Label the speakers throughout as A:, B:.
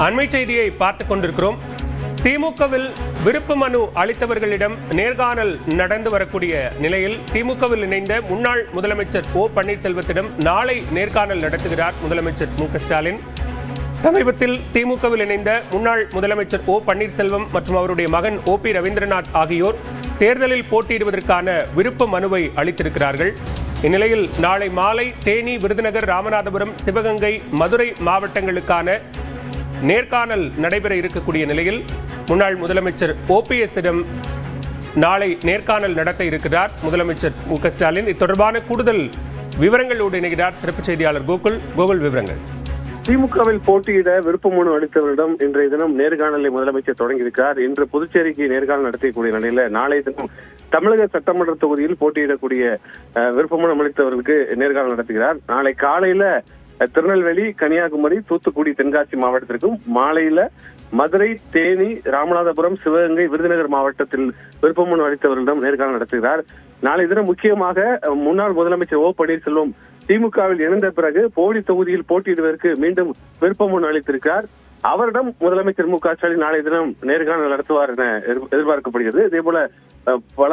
A: அண்மை செய்தியை பார்த்துக் கொண்டிருக்கிறோம். திமுகவில் விருப்ப மனு அளித்தவர்களிடம் நேர்காணல் நடந்து வரக்கூடிய நிலையில் திமுகவில் இணைந்த முன்னாள் முதலமைச்சர் ஓ பன்னீர்செல்வத்திடம் நாளை நேர்காணல் நடத்துகிறார் முதலமைச்சர் மு.க.ஸ்டாலின். சமீபத்தில் திமுகவில் இணைந்த முன்னாள் முதலமைச்சர் ஓ பன்னீர்செல்வம் மற்றும் அவருடைய மகன் ஓ.பி. ரவீந்திரநாத் ஆகியோர் தேர்தலில் போட்டியிடுவதற்கான விருப்ப மனுவை அளித்திருக்கிறார்கள். இந்நிலையில் நாளை மாலை தேனி, விருதுநகர், ராமநாதபுரம், சிவகங்கை, மதுரை மாவட்டங்களுக்கான நேர்காணல் நடைபெற இருக்கக்கூடிய நிலையில் முன்னாள் முதலமைச்சர் ஓபிஎஸ்ஸிடம் நாளை நேர்காணல் நடத்த இருக்கிறார் முதலமைச்சர் மு.க.ஸ்டாலின். இது தொடர்பான கூடுதல் விவரங்களோடு இணைகிறார் சிறப்பு செய்தியாளர் கோகுல். விவரங்கள்.
B: திமுகவில் போட்டியிட விருப்ப மனு அளித்தவரிடம் இன்றைய தினம் நேர்காணலை முதலமைச்சர் தொடங்கியிருக்கிறார். இன்று புதுச்சேரிக்கு நேர்காணல் நடத்தக்கூடிய நிலையில நாளைய தினம் தமிழக சட்டமன்ற தொகுதியில் போட்டியிடக்கூடிய விருப்ப மனு அளித்தவர்களுக்கு நேர்காணல் நடத்துகிறார். நாளை காலையில திருநெல்வேலி, கன்னியாகுமரி, தூத்துக்குடி, தென்காசி மாவட்டத்திற்கும், மாலையில மதுரை, தேனி, ராமநாதபுரம், சிவகங்கை, விருதுநகர் மாவட்டத்தில் விருப்ப மனு அளித்தவர்களிடம் நேர்காணல் நடத்துகிறார். நாளை தினம் முக்கியமாக முன்னாள் முதலமைச்சர் ஓ பன்னீர்செல்வம் திமுகவில் இணைந்த பிறகு போடி தொகுதியில் போட்டியிடுவதற்கு மீண்டும் விருப்ப மனு அளித்திருக்கிறார். அவரிடம் முதலமைச்சர் மு.க.ஸ்டாலின் நாளை தினம் நேர்காணல் நடத்துவார் என எதிர்பார்க்கப்படுகிறது. இதே போல பல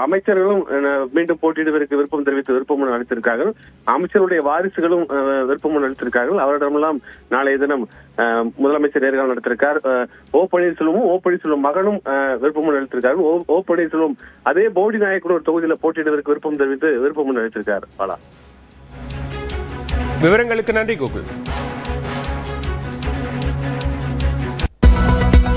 B: அமைச்சர்களும் மீண்டும் போட்டியிடுவதற்கு விருப்பம் தெரிவித்து விருப்ப மனு அளித்திருக்கார்கள். அமைச்சருடைய வாரிசுகளும் விருப்ப மனு அளித்திருக்கார்கள். அவரிடமெல்லாம் நாளைய தினம் முதலமைச்சர் நேர்காணல் நடத்திருக்கார். ஓ பன்னீர்செல்வம் மகனும் விருப்ப மனு அளித்திருக்கார்கள். ஓ பன்னீர்செல்வம் அதே போடி நாயக்கனூர் தொகுதியில் போட்டியிடுவதற்கு விருப்பம் தெரிவித்து விருப்ப மனு அளித்திருக்கார்.
A: விவரங்களுக்கு நன்றி கோகுல்.